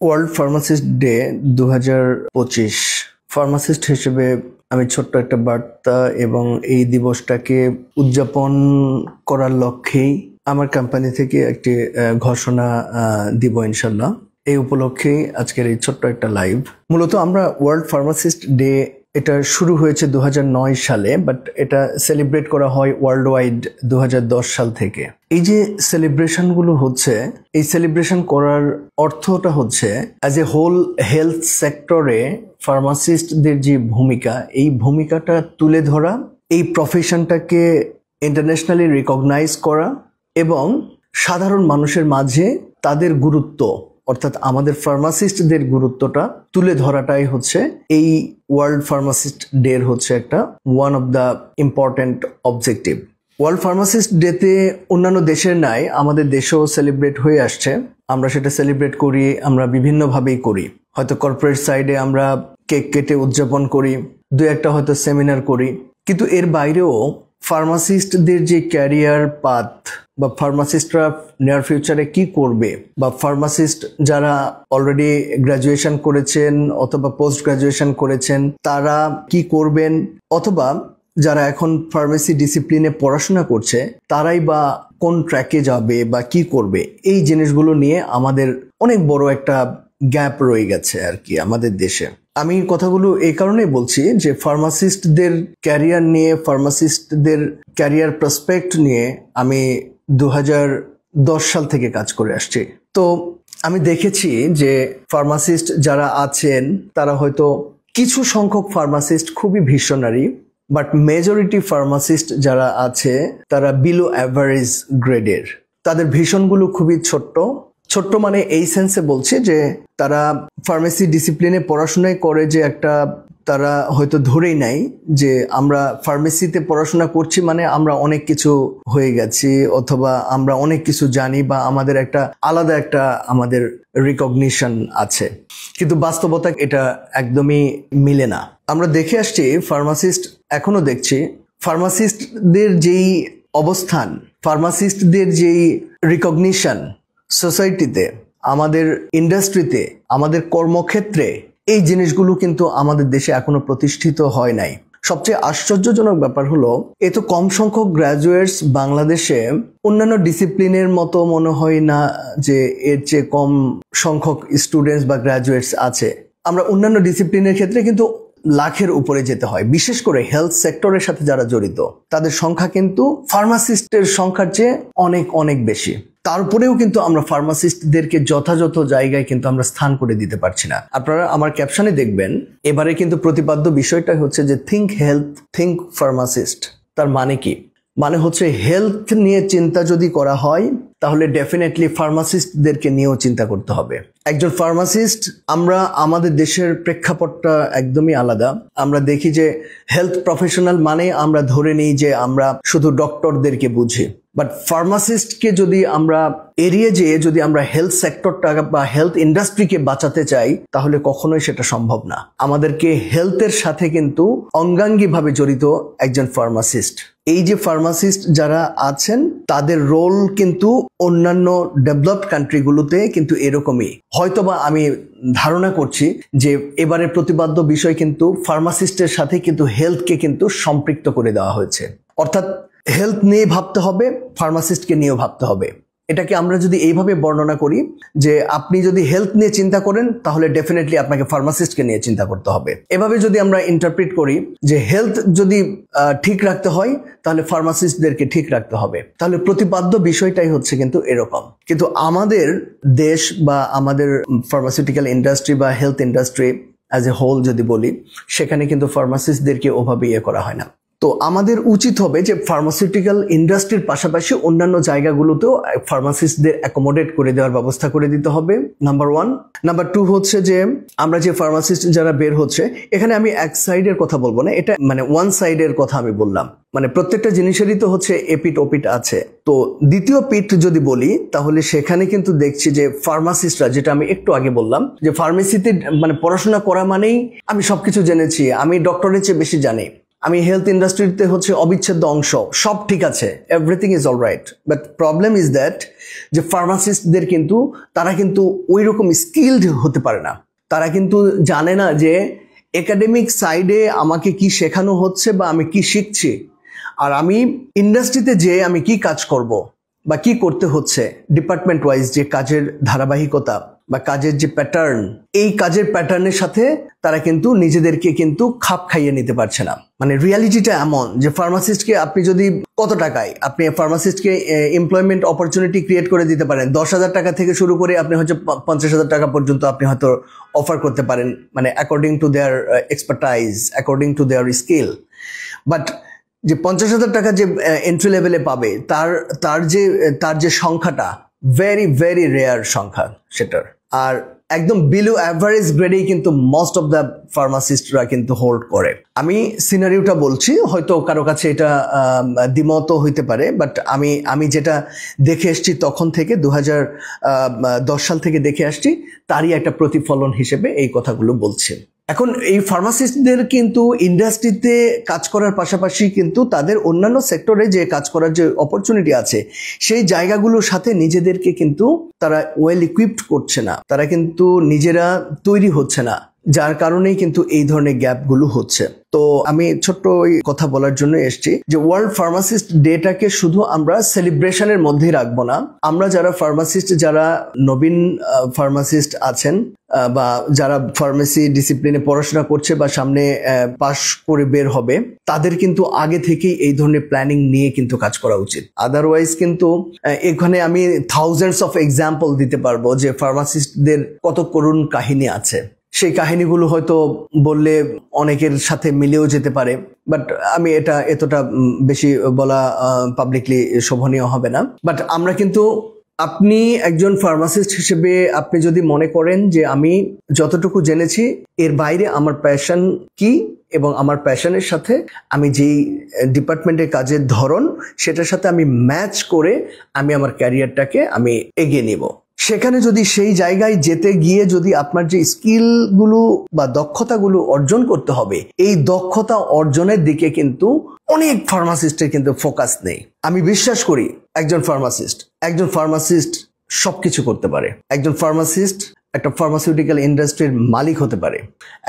World pharmacist day 2025 pharmacist হিসেবে আমি ছোট্ট একটা বার্তা এবং এই দিবসটাকে উদযাপন করার লক্ষ্যেই আমার কোম্পানি থেকে একটি ঘোষণা দিব ইনশাল্লাহ। এই উপলক্ষেই আজকের এই ছোট্ট একটা লাইভ। মূলত আমরা ওয়ার্ল্ড ফার্মাসিস্ট ডে এটা শুরু হয়েছে 2009 সালে, বাট এটা সেলিব্রেট করা হয় ওয়ার্ল্ড ওয়াইড 2010 সাল থেকে। এই যে সেলিব্রেশনগুলো হচ্ছে, এই সেলিব্রেশন করার অর্থটা হচ্ছে অ্যাজ এ হোল হেলথ সেক্টরে ফার্মাসিস্টদের যে ভূমিকা, এই ভূমিকাটা তুলে ধরা, এই প্রফেশনটাকে ইন্টারন্যাশনালি রিকগনাইজ করা এবং সাধারণ মানুষের মাঝে তাদের গুরুত্ব অর্থাৎ আমাদের ফার্মাসিস্টদের গুরুত্বটা তুলে ধরাটাই হচ্ছে এই ওয়ার্ল্ড ফার্মাসিস্ট ডে হচ্ছে একটা one of the important objective. World pharmacist ডেতে অন্যান্য দেশের নাই আমাদের দেশেও সেলিব্রেট হয়ে আসছে। আমরা সেটা সেলিব্রেট করি, আমরা বিভিন্নভাবেই করি। হয়তো কর্পোরেট সাইডে আমরা কেক কেটে উদযাপন করি, দু একটা হয়তো সেমিনার করি, কিন্তু এর বাইরেও ফার্মাসিস্টদের যে ক্যারিয়ার পাথ বা ফার্মাসিস্টরা নিয়ার ফিউচারে কি করবে, বা ফার্মাসিস্ট যারা অলরেডি গ্র্যাজুয়েশন করেছেন অথবা পোস্ট গ্র্যাজুয়েশন করেছেন তারা কি করবেন, অথবা যারা এখন ফার্মেসি ডিসিপ্লিনে পড়াশোনা করছে তারাই বা কোন ট্র্যাকে যাবে বা কি করবে, এই জিনিসগুলো নিয়ে আমাদের অনেক বড় একটা গ্যাপ রয়ে গেছে আর কি আমাদের দেশে। আমি কথাগুলো এই কারণেই বলছি যে ফার্মাসিস্টদের ক্যারিয়ার নিয়ে, ফার্মাসিস্টদের ক্যারিয়ার প্রসপেক্ট নিয়ে আমি 2010 সাল থেকে কাজ করে আসছি। তো আমি দেখেছি যে ফার্মাসিস্ট যারা আছেন তারা হয়তো কিছু সংখ্যক ফার্মাসিস্ট খুবই ভিশনারি, বাট মেজরিটি ফার্মাসিস্ট যারা আছে তারা বিলো অ্যাভারেজ গ্রেডের। তাদের ভিশনগুলো খুবই ছোট্ট ছোট্ট, মানে এই সেন্সে বলছি যে তারা ফার্মেসি ডিসিপ্লিনে পড়াশোনায় করে যে একটা, তারা হয়তো ধরেই নাই যে আমরা ফার্মেসিতে পড়াশোনা করছি মানে আমরা অনেক কিছু হয়ে গেছি অথবা আমরা অনেক কিছু জানি বা আমাদের একটা আলাদা একটা আমাদের রিকগনিশন আছে, কিন্তু বাস্তবতা এটা একদমই মিলে না। আমরা দেখে আসছি ফার্মাসিস্ট, এখনো দেখছি ফার্মাসিস্টদের যেই অবস্থান, ফার্মাসিস্টদের যেই রিকগনিশন সোসাইটিতে, আমাদের ইন্ডাস্ট্রিতে, আমাদের কর্মক্ষেত্রে, এই জিনিসগুলো কিন্তু আমাদের দেশে এখনো প্রতিষ্ঠিত হয় নাই। সবচেয়ে আশ্চর্যজনক ব্যাপার হলো এত কম সংখ্যক গ্র্যাজুয়েটস বাংলাদেশে, অন্যান্য ডিসিপ্লিনের মতো মনে হয় না যে এর চেয়ে কম সংখ্যক স্টুডেন্টস বা গ্র্যাজুয়েটস আছে। আমরা অন্যান্য ডিসিপ্লিনের ক্ষেত্রে কিন্তু লাখের উপরে যেতে হয়, বিশেষ করে হেলথ সেক্টরের সাথে যারা জড়িত তাদের সংখ্যা কিন্তু ফার্মাসিস্টের সংখ্যার চেয়ে অনেক অনেক বেশি। তারপরেও কিন্তু আমরা ফার্মাসিস্টদেরকে যথাযথ জায়গায় কিন্তু আমরা স্থান করে দিতে পারছি না। আপনারা আমার ক্যাপশনে দেখবেন এবারে কিন্তু প্রতিপাদ্য বিষয়টা হচ্ছে যে থিঙ্ক হেলথ, থিঙ্ক ফার্মাসিস্ট। তার মানে কি? মানে হচ্ছে হেলথ নিয়ে চিন্তা যদি করা হয় তাহলে ডেফিনেটলি ফার্মাসিস্টদেরকে নিয়েও চিন্তা করতে হবে। একজন ফার্মাসিস্ট, আমরা আমাদের দেশের প্রেক্ষাপটটা একদমই আলাদা। আমরা দেখি যে হেলথ প্রফেশনাল মানে আমরা ধরে নিই যে আমরা শুধু ডক্টরদেরকে বুঝি, বাট ফার্মাসিস্টকে যদি আমরা এড়িয়ে যেয়ে যদি আমরা হেলথ সেক্টরটা বা হেলথ ইন্ডাস্ট্রিকে বাঁচাতে চাই তাহলে কখনোই সেটা সম্ভব না। আমাদেরকে হেলথের সাথে কিন্তু অঙ্গাঙ্গিভাবে জড়িত একজন ফার্মাসিস্ট। এই যে ফার্মাসিস্ট যারা আছেন তাদের রোল কিন্তু অন্যান্য ডেভেলপড কান্ট্রিগুলোতে কিন্তু এরকমই। হয়তোবা আমি ধারণা করছি যে এবারের প্রতিপাদ্য বিষয় কিন্তু ফার্মাসিস্টের সাথে কিন্তু হেলথকে কিন্তু সম্পৃক্ত করে দেওয়া হয়েছে। অর্থাৎ হেলথ নিয়ে ভাবতে হবে, ফার্মাসিস্টকে নিয়েও ভাবতে হবে। এটাকে আমরা যদি এইভাবে বর্ণনা করি যে আপনি যদি হেলথ নিয়ে চিন্তা করেন তাহলে ডেফিনেটলি আপনাকে ফার্মাসিস্টকে নিয়ে চিন্তা করতে হবে। এভাবে যদি আমরা ইন্টারপ্রিট করি যে হেলথ যদি ঠিক রাখতে হয় তাহলে ফার্মাসিস্টদেরকে ঠিক রাখতে হবে, তাহলে প্রতিপাদ্য বিষয়টাই হচ্ছে কিন্তু এরকম। কিন্তু আমাদের দেশ বা আমাদের ফার্মাসিউটিক্যাল ইন্ডাস্ট্রি বা health industry as a whole যদি বলি, সেখানে কিন্তু ফার্মাসিস্টদেরকে ওভাবে করা হয় না। তো আমাদের উচিত হবে যে ফার্মাসিউটিক্যাল ইন্ডাস্ট্রির পাশাপাশি অন্যান্য জায়গাগুলোতেও ফার্মাসিস্টদের অ্যাকোমোডেট করে দেওয়ার ব্যবস্থা করে দিতে হবে, নাম্বার 1। নাম্বার 2 হচ্ছে যে আমরা যে ফার্মাসিস্ট যারা বের হচ্ছে, এখানে আমি এক সাইডের কথা বলবো না, এটা মানে ওয়ান সাইডের কথা আমি বললাম। মানে প্রত্যেকটা জিনিসেরই তো হচ্ছে এপিট ওপিট আছে। তো দ্বিতীয় পিট যদি বলি তাহলে সেখানে কিন্তু দেখছি যে ফার্মাসিস্টরা, যেটা আমি একটু আগে বললাম যে ফার্মেসিতে মানে পড়াশোনা করা মানেই আমি সবকিছু জেনেছি, আমি ডক্টরের চেয়ে বেশি জানি, আমি হেলথ ইন্ডাস্ট্রিতে হচ্ছে অবিচ্ছেদ্য অংশ, সব ঠিক আছে, everything is all right, but problem is that যে ফার্মাসিস্টদের কিন্তু তারা কিন্তু ওই রকম স্কিলড হতে পারে না। তারা কিন্তু জানে না যে একাডেমিক সাইডে আমাকে কি শেখানো হচ্ছে বা আমি কি শিখছি, আর আমি ইন্ডাস্ট্রিতে যে আমি কি কাজ করব বা কি করতে হচ্ছে ডিপার্টমেন্ট ওয়াইজ, যে কাজের ধারাবাহিকতা বা কাজের যে প্যাটার্ন, এই কাজের প্যাটার্নের সাথে তারা কিন্তু নিজেদেরকে কিন্তু খাপ খাইয়ে নিতে পারছে না। মানে রিয়ালিটিটা এমন যে ফার্মাসিস্টকে আপনি যদি কত টাকায় আপনি ফার্মাসিস্টকে এমপ্লয়মেন্ট অপরচুনিটি ক্রিয়েট করে দিতে পারেন, 10,000 টাকা থেকে শুরু করে আপনি হয়তো 50,000 টাকা পর্যন্ত আপনি হয়তো অফার করতে পারেন, মানে according to their expertise, according to their skill. But যে 50,000 টাকা যে এন্ট্রি লেভেলে পাবে তার যে সংখ্যাটা ভেরি ভেরি রেয়ার সংখ্যা সেটার। আর একদম বিলো অ্যাভারেজ গ্রেডেই কিন্তু মোস্ট অফ দ্য ফার্মাসিস্টরা কিন্তু হোল্ড করে। আমি সিনারিওটা বলছি, হয়তো কারো কাছে এটা দ্বিমত হইতে পারে, বাট আমি যেটা দেখে এসছি তখন থেকে 2010 সাল থেকে দেখে আসছি, তারই একটা প্রতিফলন হিসেবে এই কথাগুলো বলছি। এখন এই ফার্মাসিস্টদের কিন্তু ইন্ডাস্ট্রিতে কাজ করার পাশাপাশি কিন্তু তাদের অন্যান্য সেক্টরে যে কাজ করার যে অপরচুনিটি আছে, সেই জায়গাগুলোর সাথে নিজেদেরকে কিন্তু তারা ওয়েল ইকুইপড করছে না, তারা কিন্তু নিজেরা তৈরি হচ্ছে না, যার কারণেই কিন্তু এই ধরনের গ্যাপগুলো হচ্ছে। তো আমি ছোট্ট ওই কথা বলার জন্য এসেছি যে ওয়ার্ল্ড ফার্মাসিস্ট ডেটাকে শুধু আমরা সেলিব্রেশনের মধ্যেই রাখবো না। আমরা যারা ফার্মাসিস্ট, যারা নবীন ফার্মাসিস্ট আছেন বা যারা ফার্মেসি ডিসিপ্লিনে পড়াশোনা করছে বা সামনে পাশ করে বের হবে, তাদের কিন্তু আগে থেকেই এই ধরনের প্ল্যানিং নিয়ে কিন্তু কাজ করা উচিত। আদারওয়াইজ কিন্তু এখানে আমি থাউজেন্ডস অফ এক্সাম্পল দিতে পারবো যে ফার্মাসিস্টদের কত করুণ কাহিনী আছে। সেই কাহিনীগুলো হয়তো বললে অনেকের সাথে মিলেও যেতে পারে, বাট আমি এটা এতটা বেশি বলা পাবলিকলি শোভনীয় হবে না। বাট আমরা কিন্তু, আপনি একজন ফার্মাসিস্ট হিসেবে আপনি যদি মনে করেন যে আমি যতটুকু জেনেছি এর বাইরে আমার প্যাশন কি, এবং আমার প্যাশনের সাথে আমি যেই ডিপার্টমেন্টের কাজের ধরন সেটার সাথে আমি ম্যাচ করে আমি আমার ক্যারিয়ারটাকে আমি এগিয়ে নিব, সেখানে যদি সেই জায়গায় যেতে গিয়ে যদি আপনার যে স্কিলগুলো বা দক্ষতাগুলো অর্জন করতে হবে, এই দক্ষতা অর্জনের দিকে কিন্তু অনেক ফার্মাসিস্টের কিন্তু ফোকাস নেই। আমি বিশ্বাস করি একজন ফার্মাসিস্ট সবকিছু করতে পারে। একজন ফার্মাসিস্ট একটা ফার্মাসিউটিক্যাল ইন্ডাস্ট্রির মালিক হতে পারে।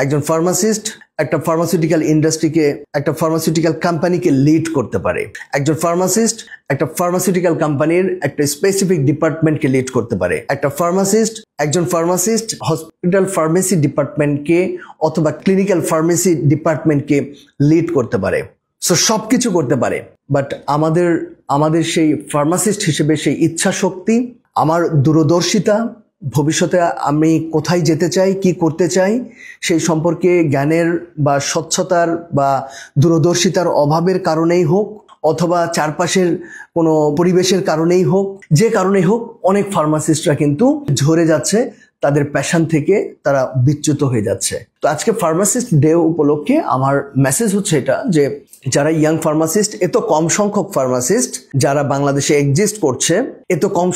একজন ফার্মাসিস্ট একটা ফার্মাসিউটিক্যাল ইন্ডাস্ট্রিকে, একটা ফার্মাসিউটিক্যাল কোম্পানিকে লিড করতে পারে। একজন ফার্মাসিস্ট একটা ফার্মাসিউটিক্যাল কোম্পানির একটা স্পেসিফিক ডিপার্টমেন্টকে লিড করতে পারে। একজন ফার্মাসিস্ট হসপিটাল ফার্মেসি ডিপার্টমেন্টকে অথবা ক্লিনিক্যাল ফার্মেসি ডিপার্টমেন্টকে লিড করতে পারে। সো সবকিছু করতে পারে। বাট আমাদের সেই ফার্মাসিস্ট হিসেবে সেই ইচ্ছা শক্তি, আমার দূরদর্শিতা, ভবিষ্যতে আমি কোথায় যেতে চাই, কি করতে চাই, সেই সম্পর্কে জ্ঞানের বা স্বচ্ছতার বা দূরদর্শিতার অভাবের কারণেই হোক, অথবা চারপাশের কোনো পরিবেশের কারণেই হোক, যে কারণেই হোক, অনেক ফার্মাসিস্টরা কিন্তু ঝরে যাচ্ছে, তাদের প্যাশন থেকে তারা বিচ্যুত হয়ে যাচ্ছে। তো আজকে ফার্মাসিস্ট ডে উপলক্ষে আমার মেসেজ হচ্ছে এটা যে যারা ইয়াং ফার্মাসিস্ট, এত কম সংখ্যক ফার্মাসিস্ট যারা বাংলাদেশে এক্সিস্ট করছে, এত কম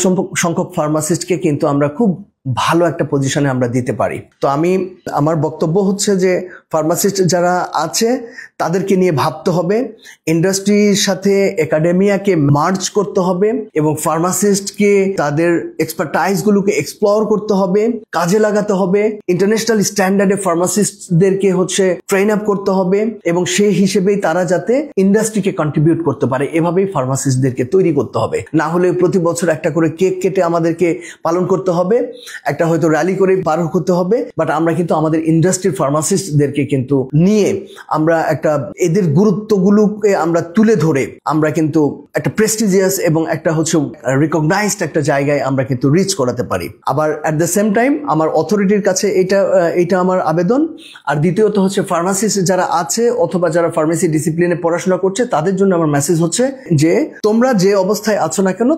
সংখ্যক ফার্মাসিস্টকে কিন্তু আমরা খুব ভালো একটা পজিশনে আমরা দিতে পারি। তো আমার বক্তব্য হচ্ছে যে ফার্মাসিস্ট যারা আছে তাদেরকে নিয়ে ভাবতে হবে, ইন্ডাস্ট্রির সাথে একাডেমিয়াকে মার্জ করতে হবে এবং ফার্মাসিস্টকে তাদের এক্সপার্টাইজগুলোকে এক্সপ্লোর করতে হবে, কাজে লাগাতে হবে, ইন্টারন্যাশনাল স্ট্যান্ডার্ডে ফার্মাসিস্টদেরকে ট্রেন আপ করতে হবে এবং সেই হিসেবেই তারা যাতে ইন্ডাস্ট্রিকে কন্ট্রিবিউট করতে পারে, এভাবেই ফার্মাসিস্টদেরকে তৈরি করতে হবে। না হলে প্রতি বছর একটা করে কেক কেটে আমাদেরকে পালন করতে হবে, একটা হয়তো র্যালি করে পার করতে হবে, বাট আমরা কিন্তু আমাদের ইন্ডাস্ট্রির ফার্মাসিস্টদেরকে কিন্তু নিয়ে আমরা একটা এদের গুরুত্বগুলোকে আমরা তুলে ধরে আমরা কিন্তু একটা প্রেস্টিজিয়াস এবং একটা রিকগনাইজড একটা জায়গায় আমরা কিন্তু রিচ করাতে পারি। আবার অ্যাট দ্য সেম টাইম আমার অথরিটির কাছে এটা আমার আবেদন। আর দ্বিতীয়ত ফার্মাসিস্ট যারা আছে অথবা যারা ফার্মেসি ডিসিপ্লিনে পড়াশোনা করছে তাদের জন্য আমার মেসেজ হচ্ছে যে তোমরা যে অবস্থায় আছো না কেন,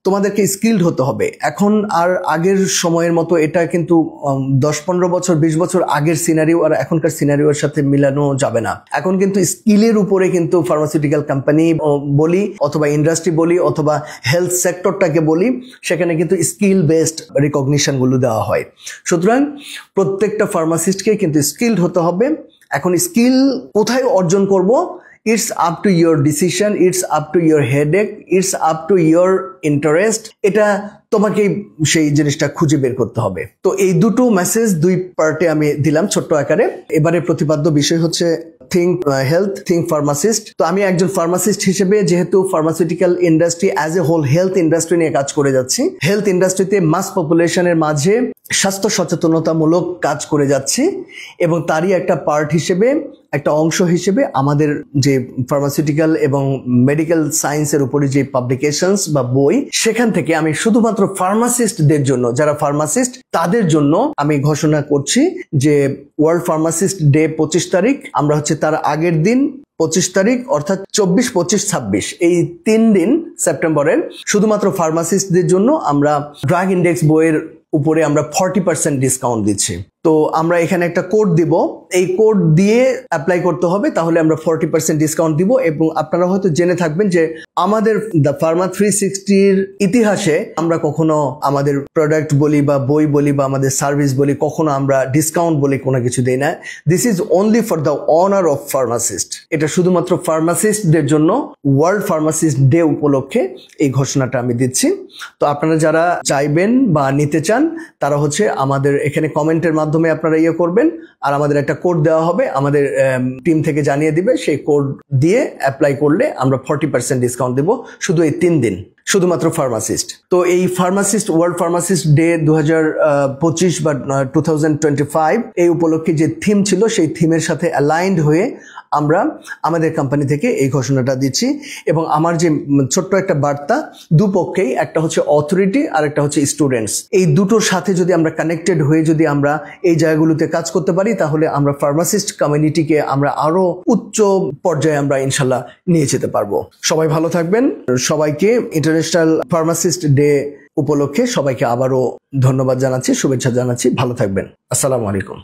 তোমাদেরকে স্কিলড হতে হবে। এখন আর আগের সময়ের মতো এটা কিন্তু 10-15 বছর 20 বছর আগের সিনারিও আর এখনকার সিনারিওর সাথে মিলানো যাবে না। এখন কিন্তু স্কিলের উপরে কিন্তু ফার্মাসিউটিক্যাল কোম্পানি বলি অথবা ইন্ডাস্ট্রি বলি অথবা হেলথ সেক্টরটাকে বলি, সেখানে কিন্তু স্কিল বেসড রিকগনিশন গুলো দেওয়া হয়। সুতরাং প্রত্যেকটা ফার্মাসিস্টকে কিন্তু স্কিলড হতে হবে এখন স্কিল কোথায় অর্জন করব, it's up to your decision, it's up to your headache, it's up to your interest. এটা তোমাকে সেই জিনিসটা খুঁজে বের করতে হবে। তো এই দুটো মেসেজ দুই পার্টে আমি দিলাম ছোট্ট আকারে। এবারে প্রতিপাদ্য বিষয় হচ্ছে থিঙ্ক হেলথ, থিঙ্ক ফার্মাসিস্ট। তো আমি একজন ফার্মাসিস্ট হিসেবে যেহেতু pharmaceutical industry as a whole health industry নিয়ে কাজ করে যাচ্ছি, হেলথ ইন্ডাস্ট্রিতে মাস পপুলেশনের মাঝে স্বাস্থ্য সচেতনতামূলক কাজ করে যাচ্ছি, এবং তারই একটা পার্ট হিসেবে, একটা অংশ হিসেবে আমাদের যে ফার্মাসিউটিক্যাল এবং মেডিকেল সায়েন্সের উপরে যে পাবলিকেশনস বা বই, সেখান থেকে আমি শুধুমাত্র ফার্মাসিস্টদের জন্য, যারা ফার্মাসিস্ট তাদের জন্য আমি ঘোষণা করছি যে ওয়ার্ল্ড ফার্মাসিস্ট ডে 25 তারিখ, আমরা হচ্ছে তার আগের দিন 25 তারিখ অর্থাৎ 24, 25, 26 এই 3 দিন সেপ্টেম্বরের শুধুমাত্র ফার্মাসিস্টদের জন্য আমরা ড্রাগ ইন্ডেক্স বইয়ের উপরে আমরা 40% ডিসকাউন্ট দিচ্ছি। তো আমরা এখানে একটা কোড দিব, এই কোড দিয়ে অ্যাপ্লাই করতে হবে, তাহলে আমরা 40% ডিসকাউন্ট দিব। এবং আপনারা হয়তো জেনে থাকবেন যে আমাদের দ্য ফার্মা 360-র ইতিহাসে আমরা কখনো আমাদের প্রোডাক্ট বলি বা বই বলি বা আমাদের সার্ভিস বলি, কখনো আমরা ডিসকাউন্ট বলি কোনো কিছু দেই না। This is only for the honour of pharmacist. এটা শুধুমাত্র ফার্মাসিস্টদের জন্য ওয়ার্ল্ড ফার্মাসিস্ট ডে উপলক্ষে এই ঘোষণাটা আমি দিচ্ছি। তো আপনারা যারা চাইবেন বা নিতে চান তারা হচ্ছে আমাদের এখানে কমেন্টের মাধ্যমে আপনারা ইয়ে করবেন, আর আমাদের একটা কোড দেওয়া হবে, আমাদের টিম থেকে জানিয়ে দিবে। সেই কোড দিয়ে অ্যাপ্লাই করলে আমরা 40% ডিসকাউন্ট দেব শুধু এই 3 দিন, শুধুমাত্র ফার্মাসিস্ট। তো এই ফার্মাসিস্ট ওয়ার্ল্ড ফার্মাসিস্ট ডে 2025 বা 2025 এই উপলক্ষে যে থিম ছিল, সেই থিমের সাথে অ্যালাইন্ড হয়ে আমরা আমাদের কোম্পানি থেকে এই ঘোষণাটা দিচ্ছি। এবং আমার যে ছোট্ট একটা বার্তা, দুপক্ষেই, একটা হচ্ছে অথরিটি আর একটা হচ্ছে স্টুডেন্টস, এই দুটোর সাথে যদি আমরা কানেক্টেড হয়ে যদি আমরা এই জায়গাগুলোতে কাজ করতে পারি, তাহলে আমরা ফার্মাসিস্ট কমিউনিটিকে আমরা আরো উচ্চ পর্যায়ে আমরা ইনশাল্লাহ নিয়ে যেতে পারবো। সবাই ভালো থাকবেন। সবাইকে ইন্টারন্যাশনাল ফার্মাসিস্ট ডে উপলক্ষে সবাইকে আবারও ধন্যবাদ জানাচ্ছি, শুভেচ্ছা জানাচ্ছি। ভালো থাকবেন। আসসালামু আলাইকুম।